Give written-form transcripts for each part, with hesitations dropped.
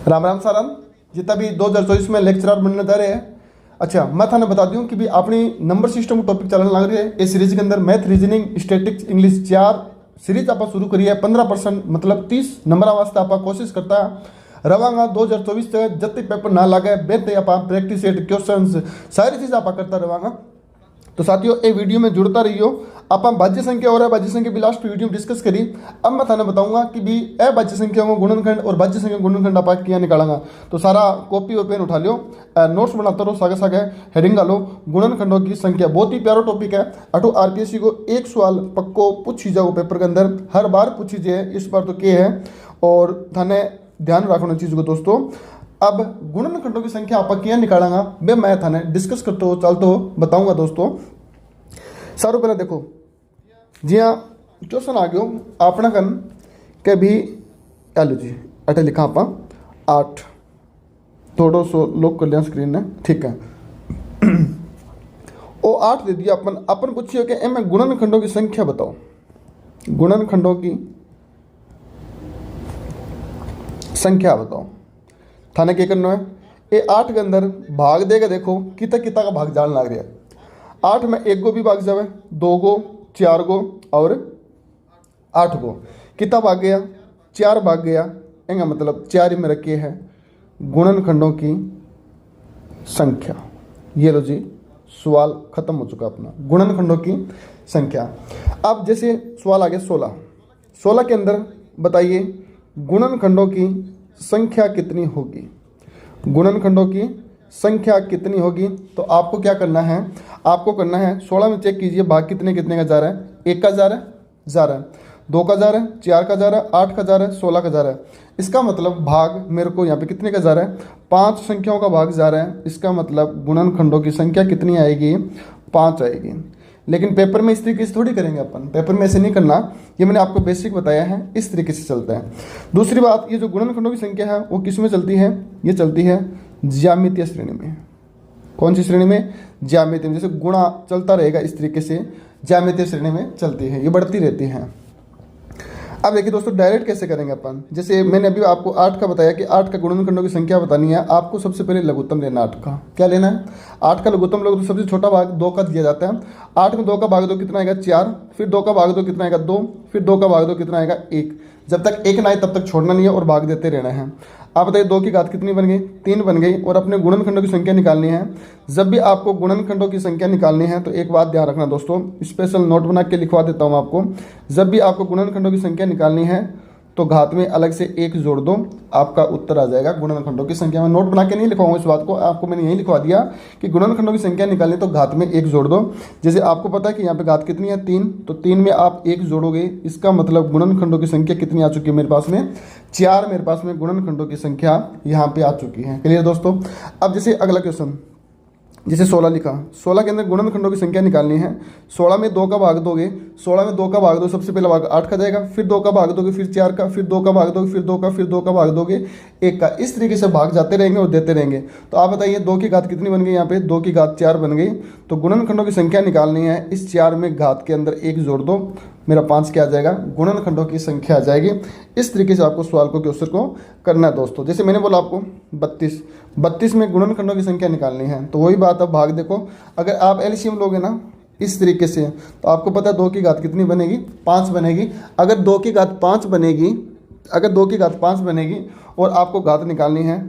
राम राम साराम जितना भी 2024 में लेक्चरर बनने जा रहे हैं। अच्छा, मैं थाने बता दूं कि भी अपनी नंबर सिस्टम टॉपिक चलने लग रही है। इस सीरीज के अंदर math, reasoning, statics, English 4 series आप शुरू करी है। 15% मतलब 30 नंबर वास्ते आप कोशिश करता है रवांगा 2024 तक जब तक पेपर ना लगे बेहतर आप प्रैक्टिस क्वेश्चन सारी चीज़ आप करता रवांगा। तो साथियों ये वीडियो में जुड़ता रहियो। आप भाज्य संख्या और भाज्य संख्या भी लास्ट वीडियो में डिस्कस करी। अब मैं थाने बताऊंगा कि भी भाज्य संख्या को गुणनखंड और भाज्य संख्या गुणनखंड आप किया निकालेंगे। तो सारा कॉपी और पेन उठा लियो, नोट्स बनाते रहो, सागे सागे हेडिंग डालो। गुणनखंडों की संख्या बहुत ही प्यारा टॉपिक है। अटो आरपीएससी को एक सवाल पक्को पूछी जाओ पेपर के अंदर, हर बार पूछी जाए, इस बार तो के है और थाने ध्यान रखना चीज़ को दोस्तों। अब गुणनखंडों की संख्या आप क्या निकालेंगा वे मैं थाने डिस्कस करते हो चलते हो बताऊंगा दोस्तों। सारों पहले देखो जी हाँ क्वेश्चन आ गयो अपना कन के भी आलू जी अटे लिखा आप 8 थोड़ो सो लोग कर लिया स्क्रीन ने, ठीक है। ओ 8 दे दिया अपन पूछिए कि मैं गुणनखंडों की संख्या बताओ। गुणनखंडों की संख्या बताओ। थाने क्या करना है, ये 8 के अंदर भाग देगा। देखो कितना कितना का भाग जान लग रहा है। 8 में 1 गो भी भाग जावे, 2 गो, 4 गो और 8 गो। कितना भाग गया, 4 भाग गया। एंगा मतलब 4 ही में रखी है गुणनखंडों की संख्या। ये लो जी सवाल खत्म हो चुका अपना, गुणनखंडों की संख्या। अब जैसे सवाल आ गया 16 के अंदर बताइए गुणनखंडों की संख्या कितनी होगी। गुणनखंडों की संख्या कितनी होगी तो आपको क्या करना है, आपको करना है 16 में चेक कीजिए भाग कितने कितने का जा रहा है। 1 का जा रहा है, 2 का जा रहा है, 4 का जा रहा है, 8 का जा रहा है, 16 का जा रहा है। इसका मतलब भाग मेरे को यहाँ पे कितने का जा रहा है, 5 संख्याओं का भाग जा रहा है। इसका मतलब गुणनखंडों की संख्या कितनी आएगी, 5 आएगी। लेकिन पेपर में इस तरीके से थोड़ी करेंगे अपन, पेपर में ऐसे नहीं करना। ये मैंने आपको बेसिक बताया है, इस तरीके से चलता है। दूसरी बात, ये जो गुणनखंडों की संख्या है वो किस में चलती है, ये चलती है ज्यामितीय श्रेणी में। कौन सी श्रेणी में, ज्यामितीय में। जैसे गुणा चलता रहेगा इस तरीके से ज्यामितीय श्रेणी में चलती है, ये बढ़ती रहती है। अब देखिए दोस्तों डायरेक्ट कैसे करेंगे अपन। जैसे मैंने अभी आपको 8 का बताया कि 8 का गुणनखंडों की संख्या बतानी है। आपको सबसे पहले लघुत्तम लेना 8 का। क्या लेना है, 8 का लघुत्तम लोग तो सबसे छोटा भाग 2 का दिया जाता है। 8 में 2 का भाग दो कितना आएगा, 4। फिर 2 का भाग दो कितना आएगा, 2। फिर 2 का भाग दो कितना आएगा, 1। जब तक 1 ना आए तब तक छोड़ना नहीं है और भाग देते रहना है। आप बताइए 2 की घात कितनी बन गई, 3 बन गई। और अपने गुणनखंडों की संख्या निकालनी है। जब भी आपको गुणनखंडों की संख्या निकालनी है तो एक बात ध्यान रखना दोस्तों, स्पेशल नोट बना के लिखवा देता हूँ आपको। जब भी आपको गुणनखंडों की संख्या निकालनी है तो घात में अलग से 1 जोड़ दो, आपका उत्तर आ जाएगा गुणनखंडों की संख्या में। नोट बना के नहीं लिखवाऊंगा इस बात को, आपको मैंने यही लिखवा दिया कि गुणनखंडों की संख्या निकालनी तो घात में 1 जोड़ दो। जैसे आपको पता है कि यहाँ पे घात कितनी है, 3, तो 3 में आप 1 जोड़ोगे। इसका मतलब गुणनखंडों की संख्या कितनी आ चुकी है मेरे पास में, 4 मेरे पास में गुणनखंडों की संख्या यहाँ पे आ चुकी है। क्लियर दोस्तों। अब जैसे अगला क्वेश्चन, जैसे 16 लिखा, 16 के अंदर गुणनखंडों की संख्या निकालनी है। 16 में 2 का भाग दोगे, 16 में 2 का भाग दो, सबसे पहला भाग 8 का जाएगा। फिर 2 का भाग दोगे, फिर 4 का, फिर 2 का भाग दोगे, फिर 2 का, फिर 2 का भाग दोगे, 1 का। इस तरीके से भाग जाते रहेंगे और देते रहेंगे। तो आप बताइए 2 की घात कितनी बन गई, यहाँ पे 2 की घात 4 बन गई। तो गुणनखंडों की संख्या निकालनी है, इस 4 में घात के अंदर 1 जोड़ दो, मेरा 5 क्या आ जाएगा, गुणनखंडों की संख्या आ जाएगी। इस तरीके से आपको सवाल को क्वेश्चन को करना है दोस्तों। जैसे मैंने बोला आपको 32 में गुणनखंडों की संख्या निकालनी है। तो वही बात, अब भाग देखो, अगर आप एलसीएम लोगे ना इस तरीके से तो आपको पता है 2 की घात कितनी बनेगी, 5 बनेगी। अगर 2 की घात 5 बनेगी, अगर 2 की घात 5 बनेगी और आपको घात निकालनी है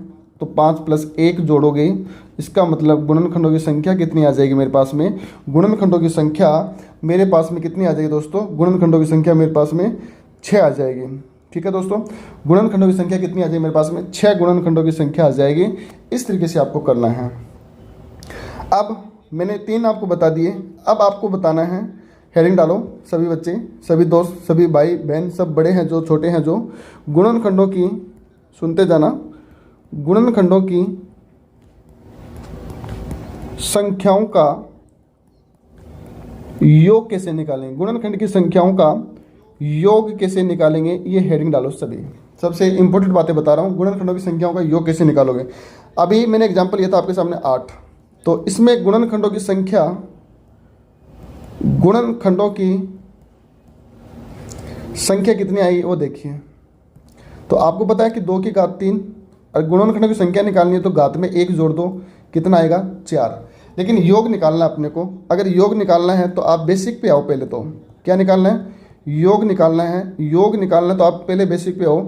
तो 5 + 1 जोड़ोगे। इसका मतलब गुणनखंडों की संख्या कितनी आ जाएगी मेरे पास में, गुणनखंडों की संख्या मेरे पास में कितनी आ जाएगी दोस्तों, गुणनखंडों की संख्या मेरे पास में 6 आ जाएगी। ठीक है दोस्तों, गुणनखंडों की संख्या कितनी आ जाएगी मेरे पास में, 6 गुणनखंडों की संख्या आ जाएगी। इस तरीके से आपको करना है। अब मैंने 3 आपको बता दिए, अब आपको बताना है, हेडिंग डालो सभी बच्चे, सभी दोस्त, सभी भाई बहन, सब बड़े हैं जो छोटे हैं जो, गुणनखंडों की, सुनते जाना, गुणनखंडों की संख्याओं का योग कैसे निकालेंगे, गुणनखंड की संख्याओं का योग कैसे निकालेंगे, ये हेडिंग डालो सभी। सबसे इंपॉर्टेंट बातें बता रहा हूँ, गुणनखंडों की संख्याओं का योग कैसे निकालोगे। अभी मैंने एग्जांपल लिया था आपके सामने 8, तो इसमें गुणनखंडों की संख्या, गुणनखंडों की संख्या कितनी आई वो देखिए। तो आपको पता है कि 2 की घात 3, और गुणनखंडों की संख्या निकालनी है तो घात में 1 जोड़ दो, कितना आएगा 4। लेकिन योग निकालना अपने को, अगर योग निकालना है तो आप बेसिक पे आओ पहले। तो क्या निकालना है? योग निकालना है। योग निकालना तो आप पहले बेसिक पे आओ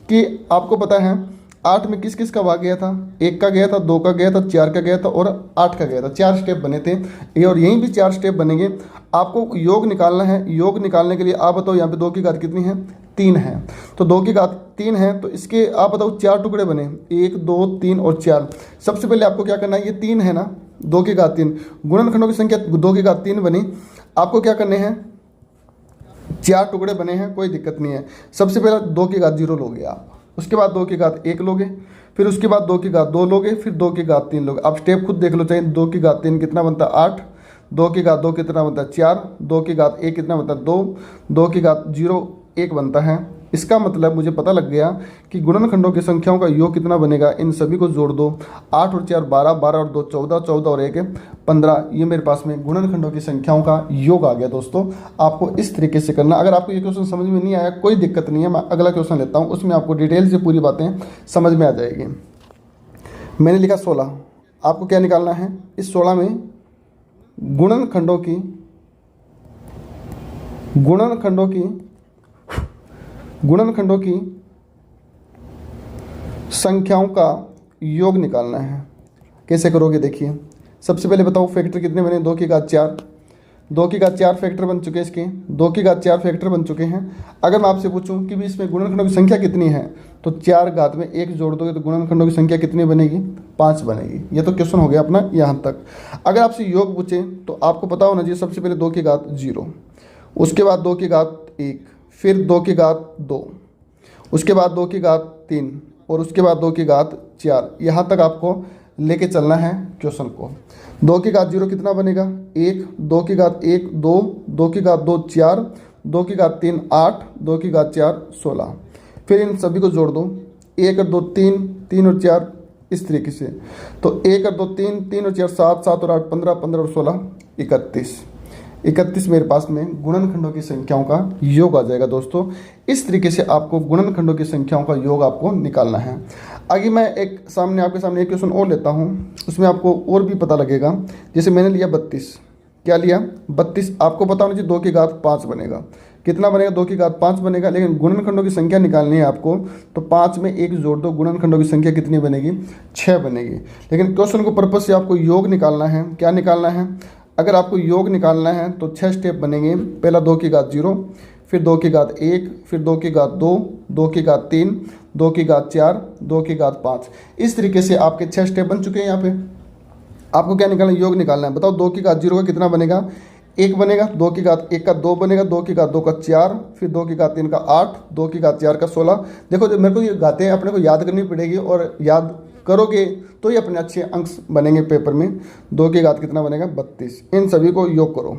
कि आपको पता है 8 में किस किस का भाग गया था? 1 का गया था, 2 का गया था, 4 का गया था और 8 का गया था। 4 स्टेप बने थे ये, और यहीं भी 4 स्टेप बनेंगे। आपको योग निकालना है। योग निकालने के लिए आप बताओ यहाँ पे 2 की घात कितनी है? 3 है। तो 2 की घात 3 है तो इसके आप बताओ 4 टुकड़े बने, 1 2 3 और 4। सबसे पहले आपको क्या करना है? ये 3 है ना, 2 की घात 3, गुणनखंडों की संख्या 2 की घात 3 बनी। आपको क्या करने हैं? 4 टुकड़े बने हैं, कोई दिक्कत नहीं है। सबसे पहले 2 की घात 0 लोगे आप, उसके बाद 2 की घात 1 लोगे, फिर उसके बाद 2 की घात 2 लोगे, फिर 2 की घात 3 लोगे। आप स्टेप खुद देख लो चाहिए। 2 की घात 3 कितना बनता है? 8। 2 की घात 2 कितना बनता है? 4। 2 की घात 1 कितना बनता है? 2। 2 की घात 0 1 बनता है। इसका मतलब मुझे पता लग गया कि गुणनखंडों की संख्याओं का योग कितना बनेगा। इन सभी को जोड़ दो, 8 और 4 12, 12 और 2 14, 14 और 1 15। ये मेरे पास में गुणनखंडों की संख्याओं का योग आ गया। दोस्तों आपको इस तरीके से करना। अगर आपको ये क्वेश्चन समझ में नहीं आया कोई दिक्कत नहीं है, मैं अगला क्वेश्चन लेता हूँ, उसमें आपको डिटेल से पूरी बातें समझ में आ जाएगी। मैंने लिखा 16। आपको क्या निकालना है? इस 16 में गुणनखंडों की संख्याओं का योग निकालना है। कैसे करोगे देखिए। सबसे पहले बताओ फैक्टर कितने बने? 2 की घात 4। 2 की घात 4 फैक्टर बन चुके हैं इसके। 2 की घात 4 फैक्टर बन चुके हैं। अगर मैं आपसे पूछूं कि भी इसमें गुणनखंडों की संख्या कितनी है, तो 4 घात में 1 जोड़ दोगे तो गुणनखंडों की संख्या कितनी बनेगी? 5 बनेगी। ये तो क्वेश्चन हो गया अपना यहाँ तक। अगर आपसे योग पूछे तो आपको पता होना चाहिए सबसे पहले 2 की घात 0, उसके बाद 2 की घात 1, फिर 2 की घात 2, उसके बाद 2 की घात 3 और उसके बाद 2 की घात 4। यहाँ तक आपको लेके चलना है क्वेश्चन को। 2 की घात 0 कितना बनेगा? 1। 2 की घात 1 2, 2 की घात 2 4, 2 की घात 3 8, 2 की घात 4 16। फिर इन सभी को जोड़ दो, 1 और 2 3, 3 और 4 इस तरीके से। तो 1 और 2 3, 3 और 4 7, 7 और 8 15, 15 और 16 31। 31 मेरे पास में गुणनखंडों की संख्याओं का योग आ जाएगा। दोस्तों इस तरीके से आपको गुणनखंडों की संख्याओं का योग आपको निकालना है। आगे मैं आपके सामने एक क्वेश्चन और लेता हूँ, उसमें आपको और भी पता लगेगा। जैसे मैंने लिया 32। क्या लिया? 32। आपको पता होना चाहिए 2 की घात 5 बनेगा। कितना बनेगा? 2 की घात 5 बनेगा। लेकिन गुणनखंडों की संख्या निकालनी है आपको, तो 5 में 1 जोड़ दो, गुणनखंडों की संख्या कितनी बनेगी? 6 बनेगी। लेकिन क्वेश्चन को पर्पज से आपको योग निकालना है। क्या निकालना है? अगर आपको योग निकालना है तो 6 स्टेप बनेंगे। पहला 2 की घात 0, फिर 2 की घात 1, फिर 2 की घात 2, 2 की घात 3, 2 की घात 4, 2 की घात 5। इस तरीके से आपके 6 स्टेप बन चुके हैं। यहाँ पे आपको क्या निकालना है? योग निकालना है। बताओ 2 की घात 0 का कितना बनेगा? 1 बनेगा। 2 की घात 1 का 2 बनेगा, 2 की घात 2 का 4, फिर 2 की घात 3 का 8, 2 की घात 4 का 16। देखो जब मेरे को ये घातें अपने को याद करनी पड़ेगी, और याद करोगे तो ही अपने अच्छे अंक बनेंगे पेपर में। 2 की घात कितना बनेगा? 32। इन सभी को योग करो।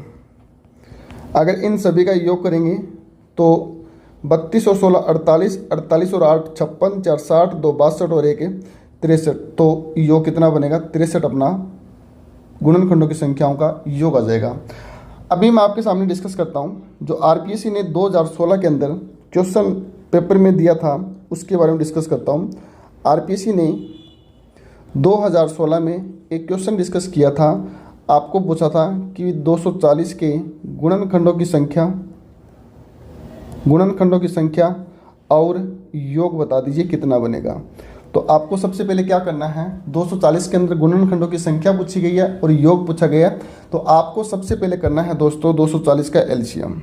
अगर इन सभी का योग करेंगे तो 32 और 16 48, 48 और 8 56, 4 60, 2 62 और 1 63। तो योग कितना बनेगा? 63 अपना गुणनखंडों की संख्याओं का योग आ जाएगा। अभी मैं आपके सामने डिस्कस करता हूँ जो आरपीएससी ने 2016 के अंदर क्वेश्चन पेपर में दिया था, उसके बारे में डिस्कस करता हूँ। आरपीएससी ने 2016 में एक क्वेश्चन डिस्कस किया था। आपको पूछा था कि 240 के गुणनखंडों की संख्या और योग बता दीजिए कितना बनेगा। तो आपको सबसे पहले क्या करना है? 240 के अंदर गुणनखंडों की संख्या पूछी गई है और योग पूछा गया है। तो आपको सबसे पहले करना है दोस्तों 240 का एलसीएम।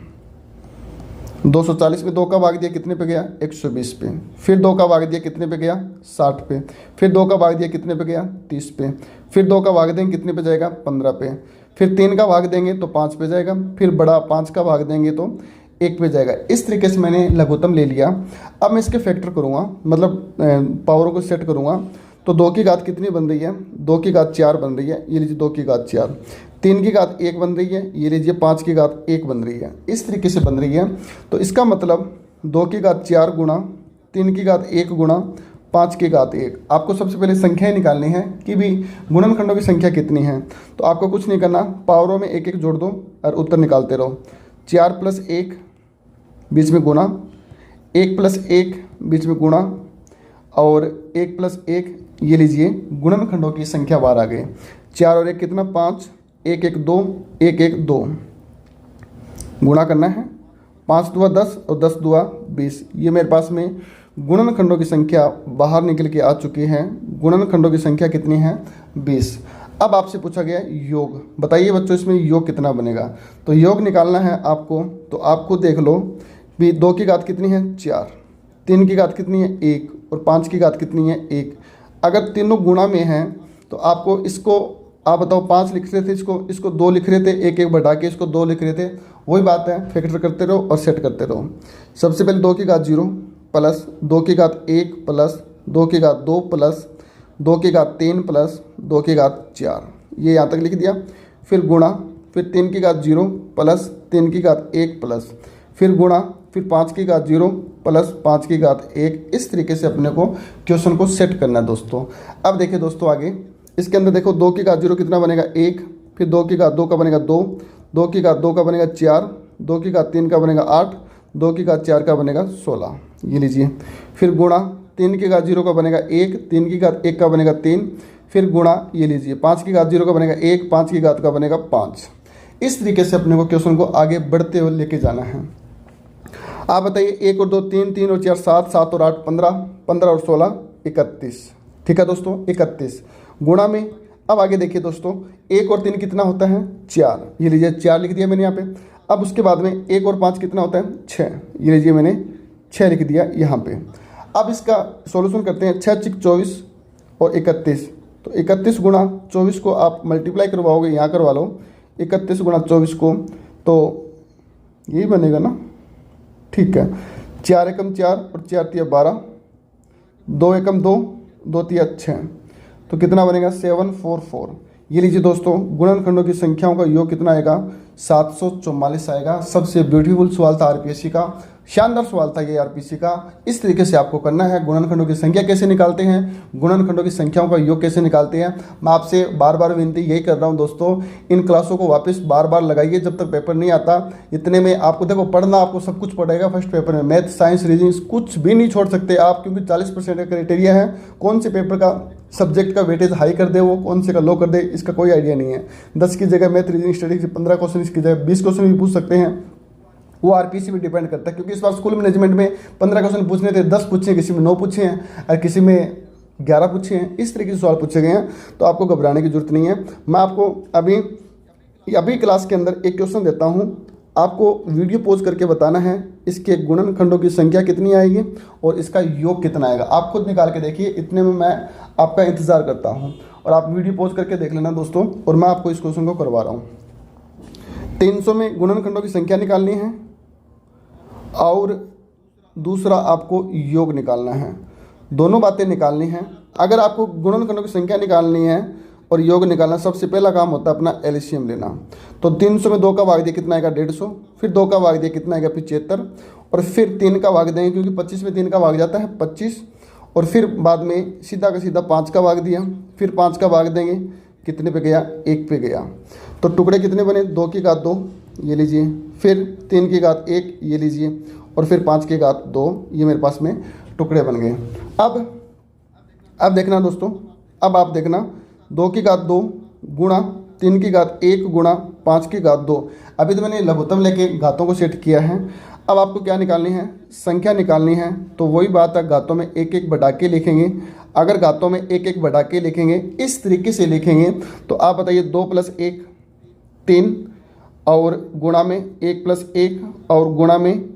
240 में 2 का भाग दिया कितने पे गया? 120 पे। फिर 2 का भाग दिया कितने पे गया? 60 पे। फिर 2 का भाग दिया कितने पे गया? 30 पे। फिर 2 का भाग देंगे कितने पे जाएगा? 15 पे। फिर 3 का भाग देंगे तो 5 पे जाएगा। फिर बड़ा 5 का भाग देंगे तो 1 पे जाएगा। इस तरीके से मैंने लघुत्तम ले लिया। अब मैं इसके फैक्टर करूँगा, मतलब पावरों को सेट करूँगा। तो 2 की घात कितनी बन रही है? 2 की घात 4 बन रही है, ये लीजिए 2 की घात 4। 3 की घात 1 बन रही है, ये लीजिए 5 की घात 1 बन रही है। इस तरीके से बन रही है। तो इसका मतलब 2 की घात 4 गुणा 3 की घात 1 गुणा 5 की घात 1। आपको सबसे पहले संख्याएं निकालनी है कि भी गुणनखंडों की संख्या कितनी है। तो आपको कुछ नहीं करना, पावरों में 1 1 जोड़ दो और उत्तर निकालते रहो। 4 + 1 बीच में गुणा, 1 + 1 बीच में गुणा, और 1 प्लस 1 ये लीजिए गुणनखंडों की संख्या बार आ गई। 4 और 1 कितना 5, 1 1 2, 1 1 2 गुणा करना है। 5 दूआ 10 और 10 दूआ 20। ये मेरे पास में गुणनखंडों की संख्या बाहर निकल के आ चुकी है। गुणनखंडों की संख्या कितनी है 20। अब आपसे पूछा गया योग, बताइए बच्चों इसमें योग कितना बनेगा। तो योग निकालना है आपको, तो आपको देख लो भी 2 की घात कितनी है 4, 3 की घात कितनी है 1 और 5 की घात कितनी है 1। अगर तीनों गुणा में हैं तो आपको इसको आप बताओ 5 लिख रहे थे, इसको 2 लिख रहे थे, 1 1 बढ़ा के इसको 2 लिख रहे थे, वही बात है। फैक्टर करते रहो और सेट करते रहो। सबसे पहले 2 की घात 0 प्लस 2 की घात 1 प्लस 2 की घात 2 प्लस 2 की घात 3 प्लस 2 की घात 4, ये यहाँ तक लिख दिया। फिर गुणा, फिर 3 की घात 0 प्लस 3 की घात 1 प्लस फिर गुणा, फिर 5 की घात 0 प्लस 5 की घात 1। इस तरीके से अपने को क्वेश्चन को सेट करना है दोस्तों। अब देखिए दोस्तों आगे इसके अंदर देखो 2 की घात 0 कितना बनेगा 1, फिर 2 की घात 2 का बनेगा 2, 2 की घात 2 का बनेगा 4, 2 की घात 3 का बनेगा 8, 2 की घात 4 का बनेगा 16, ये लीजिए। फिर गुणा 3 की घात 0 का बनेगा 1, 3 की घात 1 का बनेगा 3, फिर गुणा ये लीजिए 5 की घात 0 का बनेगा 1, 5 की घात का बनेगा 5। इस तरीके से अपने को क्वेश्चन को आगे बढ़ते हुए लेके जाना है। आप बताइए 1 और 2 3, 3 और 4 7, 7 और 8 15, 15 और 16 31। ठीक है दोस्तों 31 गुणा में। अब आगे देखिए दोस्तों 1 और 3 कितना होता है 4, ये लीजिए 4 लिख दिया मैंने यहाँ पे। अब उसके बाद में 1 और 5 कितना होता है 6, ये लीजिए मैंने 6 लिख दिया यहाँ पे। अब इसका सॉल्यूशन करते हैं। 6 6 24 और 31, तो 31 गुणा 24 को आप मल्टीप्लाई करवाओगे, यहाँ करवा लो 31 गुणा 24 को, तो यही बनेगा ना। ठीक है 4 एकम 4 और 4 तिया 12, 2 एकम 2, 2 तिया 6, तो कितना बनेगा 744। ये लीजिए दोस्तों गुणनखंडों की संख्याओं का योग कितना आएगा 744 आएगा। सबसे ब्यूटीफुल सवाल था आरपीएससी का, शानदार सवाल था ये आरपीएससी का। इस तरीके से आपको करना है। गुणनखंडों की संख्या कैसे निकालते हैं, गुणनखंडों की संख्याओं का योग कैसे निकालते हैं, मैं आपसे बार बार विनती यही कर रहा हूं दोस्तों, इन क्लासों को वापस बार बार लगाइए जब तक पेपर नहीं आता। इतने में आपको देखो पढ़ना, आपको सब कुछ पड़ेगा फर्स्ट पेपर में, मैथ साइंस रीजनिंग कुछ भी नहीं छोड़ सकते आप, क्योंकि 40% का क्राइटेरिया है। कौन से पेपर का सब्जेक्ट का वेटेज हाई कर दे, वो कौन से का लो कर दे, इसका कोई आइडिया नहीं है। 10 की जगह मैथ रीजनिंग स्टडीज 15 क्वेश्चन की जगह 20 क्वेश्चन भी पूछ सकते हैं। वो आरपीएससी पे डिपेंड करता है, क्योंकि इस बार स्कूल मैनेजमेंट में 15 क्वेश्चन पूछने थे, 10 पूछे हैं, किसी में 9 पूछे हैं और किसी में 11 पूछे हैं। इस तरीके से सवाल पूछे गए हैं, तो आपको घबराने की जरूरत नहीं है। मैं आपको अभी क्लास के अंदर एक क्वेश्चन देता हूँ, आपको वीडियो पॉज करके बताना है इसके गुणनखंडों की संख्या कितनी आएगी और इसका योग कितना आएगा। आप खुद निकाल के देखिए, इतने में मैं आपका इंतज़ार करता हूँ और आप वीडियो पॉज करके देख लेना दोस्तों। और मैं आपको इस क्वेश्चन को करवा रहा हूँ। 300 में गुणनखंडों की संख्या निकालनी है और दूसरा आपको योग निकालना है, दोनों बातें निकालनी हैं। अगर आपको गुणनखंडों की संख्या निकालनी है और योग निकालना, सबसे पहला काम होता है अपना एलसीएम लेना। तो 300 में 2 का भाग दिया कितना आएगा 150, फिर 2 का भाग दिया कितना आएगा 75, और फिर 3 का भाग देंगे, क्योंकि 25 में 3 का भाग जाता है 25, और फिर बाद में सीधा का सीधा 5 का भाग दिया, फिर 5 का भाग देंगे, कितने पे गया 1 पे गया। तो टुकड़े कितने बने 2 की घात 2, ये लीजिए, फिर 3 की घात 1, ये लीजिए, और फिर 5 की घात 2, ये मेरे पास में टुकड़े बन गए। अब देखना दोस्तों, अब आप देखना 2 की घात 2 गुणा 3 की घात 1 गुणा 5 की घात 2। अभी तो मैंने लघुत्तम लेके घातों को सेट किया है। अब आपको क्या निकालनी है, संख्या निकालनी है। तो वही बात है, घातों में 1 1 बढ़ा के लिखेंगे। अगर घातों में 1 1 बढ़ा के लिखेंगे, इस तरीके से लिखेंगे, तो आप बताइए 2 + 1 3, और गुणा में 1 + 1 और गुणा में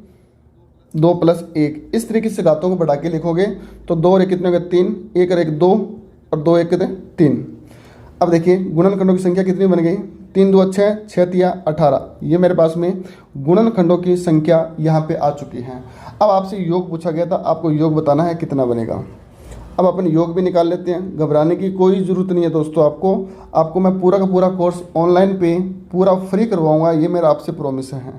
2 + 1। इस तरीके से घातों को बढ़ा के लिखोगे तो 2 और 1 कितने हो गए 3, 1 और 1 2 और 2 1 कितने 3। अब देखिए गुणनखंडों की संख्या कितनी बन गई 3 2 6, 6 तिया 18। ये मेरे पास में गुणनखंडों की संख्या यहाँ पे आ चुकी है। अब आपसे योग पूछा गया था, आपको योग बताना है कितना बनेगा। अब अपन योग भी निकाल लेते हैं, घबराने की कोई ज़रूरत नहीं है दोस्तों। आपको मैं पूरा का पूरा कोर्स ऑनलाइन पे पूरा फ्री करवाऊँगा, ये मेरा आपसे प्रॉमिस है।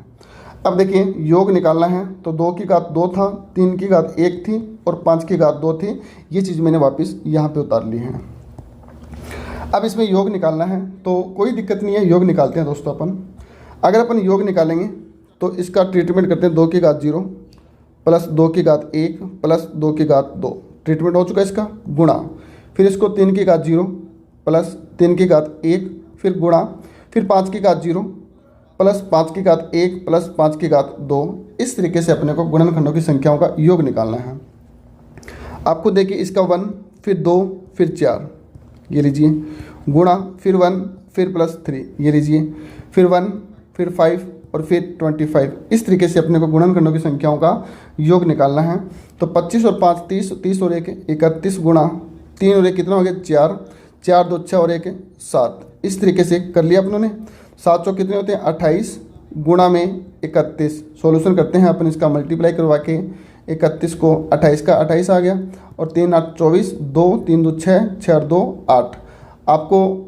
अब देखिए योग निकालना है, तो 2 की घात 2 था, 3 की घात 1 थी और 5 की घात 2 थी। ये चीज़ मैंने वापस यहाँ पे उतार ली है। अब इसमें योग निकालना है, तो कोई दिक्कत नहीं है, योग निकालते हैं दोस्तों अपन। अगर अपन योग निकालेंगे तो इसका ट्रीटमेंट करते हैं 2 की घात 0 + 2 की घात 1 + 2 की घात 2, ट्रीटमेंट हो चुका है इसका, गुणा, फिर इसको 3 की घात 0 प्लस 3 की घात 1, फिर गुणा, फिर 5 की घात 0 प्लस 5 की घात 1 प्लस 5 की घात 2। इस तरीके से अपने को गुणनखंडों की संख्याओं का योग निकालना है। आपको देखिए इसका 1, फिर 2, फिर 4, ये लीजिए, गुणा, फिर 1, फिर प्लस 3, ये लीजिए, फिर 1, फिर 5 और फिर 25। इस तरीके से अपने को गुणनखंडों की संख्याओं का योग निकालना है। तो 25 और 5 30, 30 और 1 31, गुणा 3 और 1 कितना हो गया 4, 4 2 6 और 1 7। इस तरीके से कर लिया अपनों ने। 7 चौक कितने होते हैं 28, गुणा में 31। सॉल्यूशन करते हैं अपन इसका, मल्टीप्लाई करवा के 31 को 28 का 28 आ गया, और 3 8 24, 2 3 2 6, 6 और 2 8। आपको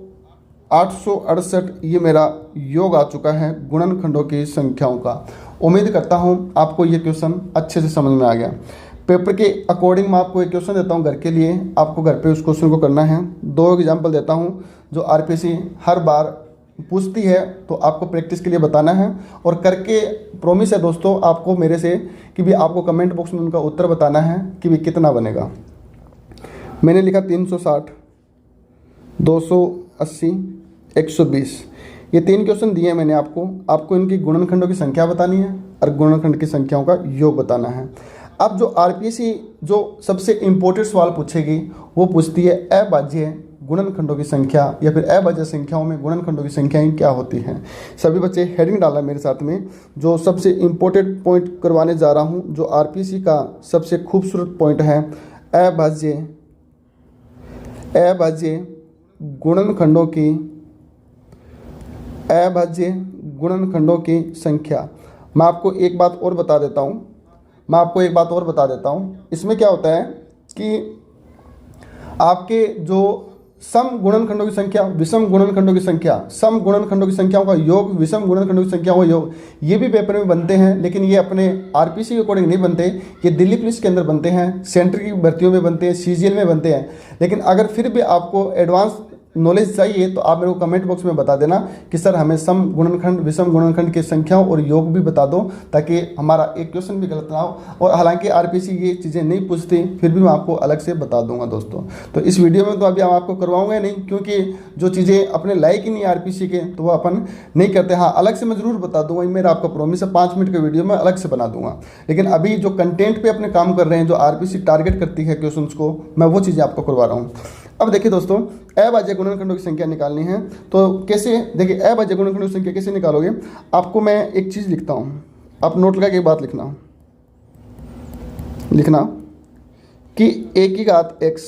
868 ये मेरा योग आ चुका है गुणनखंडों की संख्याओं का। उम्मीद करता हूँ आपको ये क्वेश्चन अच्छे से समझ में आ गया। पेपर के अकॉर्डिंग मैं आपको एक क्वेश्चन देता हूँ घर के लिए, आपको घर पे उस क्वेश्चन को करना है। 2 एग्जाम्पल देता हूँ जो आरपीसी हर बार पूछती है, तो आपको प्रैक्टिस के लिए बताना है और करके प्रॉमिस है दोस्तों आपको मेरे से कि भी आपको कमेंट बॉक्स में उनका उत्तर बताना है कि भी कितना बनेगा। मैंने लिखा 360, 280, 120। ये 3 क्वेश्चन दिए हैं मैंने आपको इनकी गुणनखंडों की संख्या बतानी है और गुणनखंड की संख्याओं का योग बताना है। अब जो आरपीसी जो सबसे इम्पोर्टेंट सवाल पूछेगी वो पूछती है अभाज्य गुणनखंडों की संख्या या फिर अभाज्य संख्याओं में गुणनखंडों की संख्याएं क्या होती हैं। सभी बच्चे हेडिंग डाला मेरे साथ में। जो सबसे इम्पोर्टेंट पॉइंट करवाने जा रहा हूं, जो आरपीसी का सबसे खूबसूरत पॉइंट है, अभाज्य गुणनखंडों की संख्या। मैं आपको एक बात और बता देता हूँ, इसमें क्या होता है कि आपके जो सम गुणनखंडों की संख्या, विषम गुणनखंडों की संख्या, सम गुणनखंडों की संख्याओं का योग, विषम गुणनखंडों की संख्याओं का योग, ये भी पेपर में बनते हैं, लेकिन ये अपने आरपीसी के अकॉर्डिंग नहीं बनते। ये दिल्ली पुलिस के अंदर बनते हैं, सेंटर की भर्तियों में बनते हैं, सीजीएल में बनते हैं। लेकिन अगर फिर भी आपको एडवांस नॉलेज चाहिए तो आप मेरे को कमेंट बॉक्स में बता देना कि सर हमें सम गुणनखंड, विषम गुणनखंड की संख्याओं और योग भी बता दो, ताकि हमारा एक क्वेश्चन भी गलत ना हो। और हालांकि आरपीसी ये चीज़ें नहीं पूछती, फिर भी मैं आपको अलग से बता दूंगा दोस्तों। तो इस वीडियो में तो अभी हम आपको करवाऊंगा नहीं, क्योंकि जो चीज़ें अपने लायक ही नहीं आरपीसी के, तो वो अपन नहीं करते। हाँ, अलग से मैं ज़रूर बता दूंगा, ये मेरा आपका प्रॉमिस है। 5 मिनट का वीडियो मैं अलग से बना दूंगा। लेकिन अभी जो कंटेंट पे अपने काम कर रहे हैं, जो आरपीसी टारगेट करती है क्वेश्चन को, मैं वो चीज़ें आपको करवा रहा हूँ। अब देखिए दोस्तों, अभाज्य गुणनखंडों की संख्या निकालनी है तो कैसे, देखिए अभाज्य गुणनखंडों की संख्या कैसे निकालोगे। आपको मैं एक चीज़ लिखता हूँ, आप नोट लगा के एक बात लिखना कि a की घात x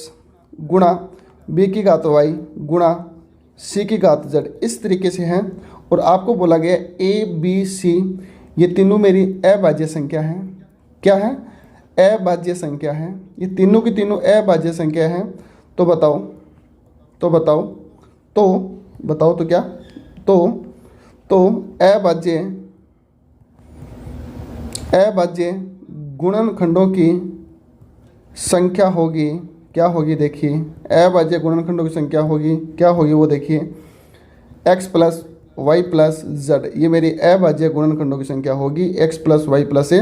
गुणा b की घात y गुणा c की घात z, इस तरीके से है। और आपको बोला गया a b c ये तीनों मेरी अभाज्य संख्या है। क्या है? अभाज्य संख्या है। ये तीनों की तीनों अभाज्य संख्या है। तो बताओ तो क्या, तो अभाज्य गुणनखंडों की संख्या होगी, क्या होगी देखिए, अभाज्य गुणनखंडों की संख्या होगी, क्या होगी वो देखिए, x plus Y plus Z, ये मेरी अभाज्य गुणनखंडों की संख्या होगी, x plus Y plus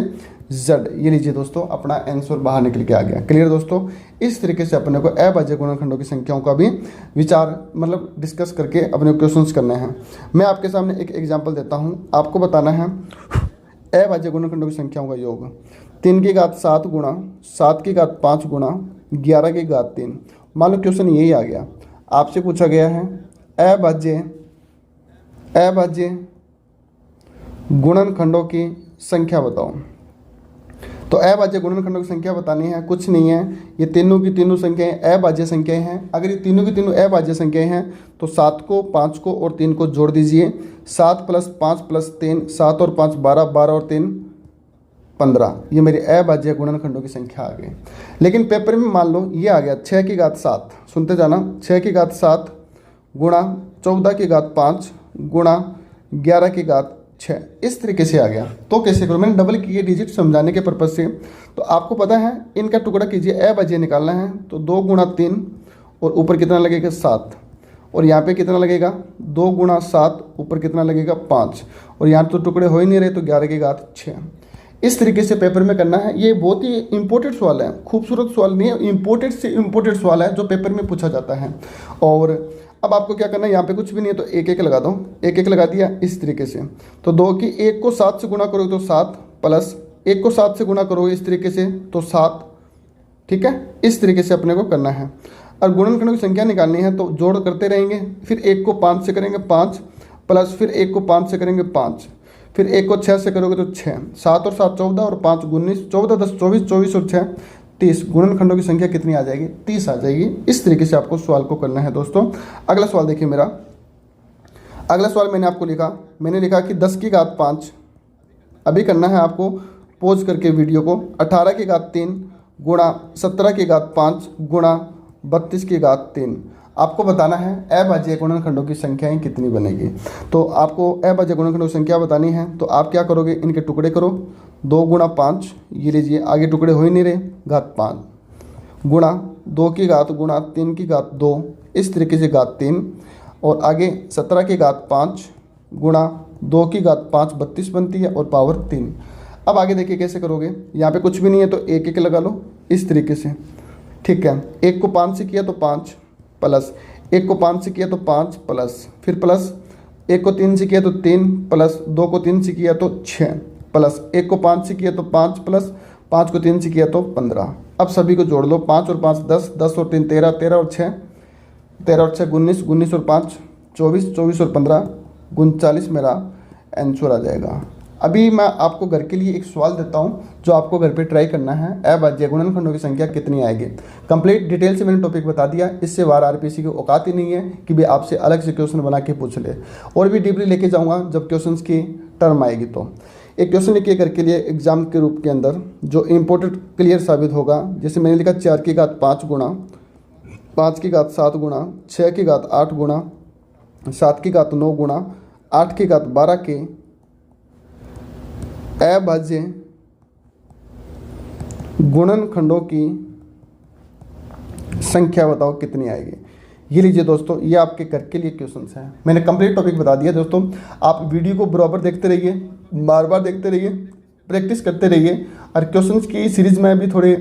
Z. ये लीजिए दोस्तों, अपना आंसर बाहर निकल के आ गया। क्लियर दोस्तों, इस तरीके से अपने को अभाज्य गुणनखंडों की संख्याओं का भी विचार मतलब डिस्कस करके अपने क्वेश्चंस करने हैं। मैं आपके सामने एक एग्जांपल देता हूं, आपको बताना है अभाज्य गुणनखंडों की संख्याओं का योग। 3 की घात 7 गुणा 7 की घात 5 गुणा 11 की घात 3। मान लो क्वेश्चन यही आ गया, आपसे पूछा गया है अभाज्य गुणनखंडों की संख्या बताओ। तो अभाज्य गुणनखंडों की संख्या बतानी है, कुछ नहीं है, ये तीनों की तीनों संख्याएं अभाज्य संख्याएं हैं। अगर ये तीनों की तीनों अभाज्य संख्याएं हैं तो 7 को, 5 को और 3 को जोड़ दीजिए। 7 + 5 + 3, 7 और 5 12, 12 और 3 15। ये मेरी अभाज्य गुणनखंडों की संख्या आ गई। लेकिन पेपर में मान लो ये आ गया 6 की घात 7, सुनते जाना, 6 की घात 7 गुणा 14 की घात 5 गुणा 11 की घात 6, इस तरीके से आ गया। तो कैसे करो, मैंने डबल किए डिजिट समझाने के पर्पज़ से। तो आपको पता है इनका टुकड़ा कीजिए, अभाज्य निकालना है तो 2 गुणा 3 और ऊपर कितना लगेगा 7, और यहाँ पे कितना लगेगा 2 गुणा 7, ऊपर कितना लगेगा 5, और यहाँ तो टुकड़े हो ही नहीं रहे तो 11 की घात 6। इस तरीके से पेपर में करना है। ये बहुत ही इंपॉर्टेंट सवाल है, खूबसूरत सवाल नहीं है, इंपॉर्टेंट से इंपॉर्टेंट सवाल है जो पेपर में पूछा जाता है। और अब आपको क्या करना है, यहाँ पे कुछ भी नहीं है तो एक एक लगा दो, एक एक लगा दिया इस तरीके से। तो 2 की 1 को 7 से गुणा करोगे तो 7, प्लस 1 को 7 से गुणा करोगे इस तरीके से तो 7, ठीक है। इस तरीके से अपने को करना है। और गुणनखंडों की संख्या निकालनी है तो जोड़ करते रहेंगे, फिर 1 को 5 से करेंगे 5, प्लस फिर 1 को 5 से करेंगे 5, फिर 1 को 6 से करोगे तो 6, 7 और 7 14 और 5 19, 14 10 24, 24 और 6 30। गुणनखंडों की संख्या कितनी आ जाएगी, 30 आ जाएगी। इस तरीके से आपको सवाल को करना है दोस्तों। अगला सवाल देखिए मेरा, अगला सवाल मैंने आपको मैंने लिखा कि 10 की घात 5, अभी करना है आपको पॉज करके वीडियो को, 18 की घात 3 गुणा 17 की घात 5 गुणा 32 की घात 3। आपको बताना है अभाज्य गुणनखंडों की संख्याएं कितनी बनेगी। तो आपको अभाज्य गुणनखंडों की संख्या बतानी है तो आप क्या करोगे, इनके टुकड़े करो, 2 गुणा 5, ये लीजिए आगे टुकड़े हो ही नहीं रहे, घात 5 गुणा 2 की घात गुणा 3 की घात 2, इस तरीके से घात 3, और आगे 17 की घात 5 गुणा 2 की घात 5 32 बनती है और पावर 3। अब आगे देखिए कैसे करोगे, यहाँ पे कुछ भी नहीं है तो एक एक लगा लो इस तरीके से, ठीक है। 1 को 5 से किया तो 5, प्लस 1 को 5 से किया तो 5, प्लस फिर प्लस 1 को 3 से किया तो 3, प्लस 2 को 3 से किया तो 6, प्लस 1 को 5 से किया तो 5, प्लस 5 को 3 से किया तो 15। अब सभी को जोड़ लो, 5 और 5 10, 10 और 3 13, 13 और 6 13 और 6 19, 19 और 5 24, 24 और 15 39 मेरा आंसर आ जाएगा। अभी मैं आपको घर के लिए एक सवाल देता हूं जो आपको घर पे ट्राई करना है, अभाज्य गुणनखंडों की संख्या कितनी आएगी। कंप्लीट डिटेल से मैंने टॉपिक बता दिया, इससे बार आरपीएससी की औकात ही नहीं है कि भी आपसे अलग से क्वेश्चन बना के पूछ ले, और भी डीपली लेके जाऊंगा जब क्वेश्चन की टर्म आएगी। तो एक क्वेश्चन लिखिए घर के लिए एग्जाम के रूप के अंदर जो इंपॉर्टेंट क्लियर साबित होगा। जैसे मैंने लिखा 4 की घात 5 गुणा 5 की घात 7 गुणा 6 की घात 8 गुणा 7 की घात 9 गुणा 8 की घात 12 के अभाज्य गुणनखंडों की संख्या बताओ कितनी आएगी। ये लीजिए दोस्तों, ये आपके घर के लिए क्वेश्चंस हैं। मैंने कंप्लीट टॉपिक बता दिया दोस्तों, आप वीडियो को बराबर देखते रहिए, बार बार देखते रहिए, प्रैक्टिस करते रहिए। और क्वेश्चंस की सीरीज़ में भी थोड़े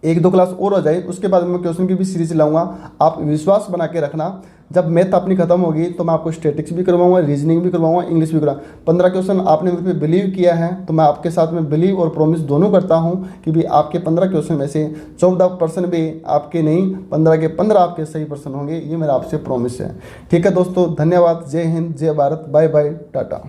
1-2 क्लास और हो जाए, उसके बाद मैं क्वेश्चन की भी सीरीज लाऊंगा। आप विश्वास बना के रखना, जब मैथ अपनी खत्म होगी तो मैं आपको स्टैटिक्स भी करवाऊंगा, रीजनिंग भी करवाऊंगा, इंग्लिश भी करवाऊंगा। 15 क्वेश्चन आपने मुझ पर बिलीव किया है तो मैं आपके साथ में बिलीव और प्रॉमिस दोनों करता हूं कि भी आपके 15 क्वेश्चन में से 14% भी आपके नहीं, 15 के 15 आपके सही पर्सन होंगे। ये मेरा आपसे प्रॉमिस है। ठीक है दोस्तों, धन्यवाद। जय हिंद, जय भारत, बाय बाय, टाटा।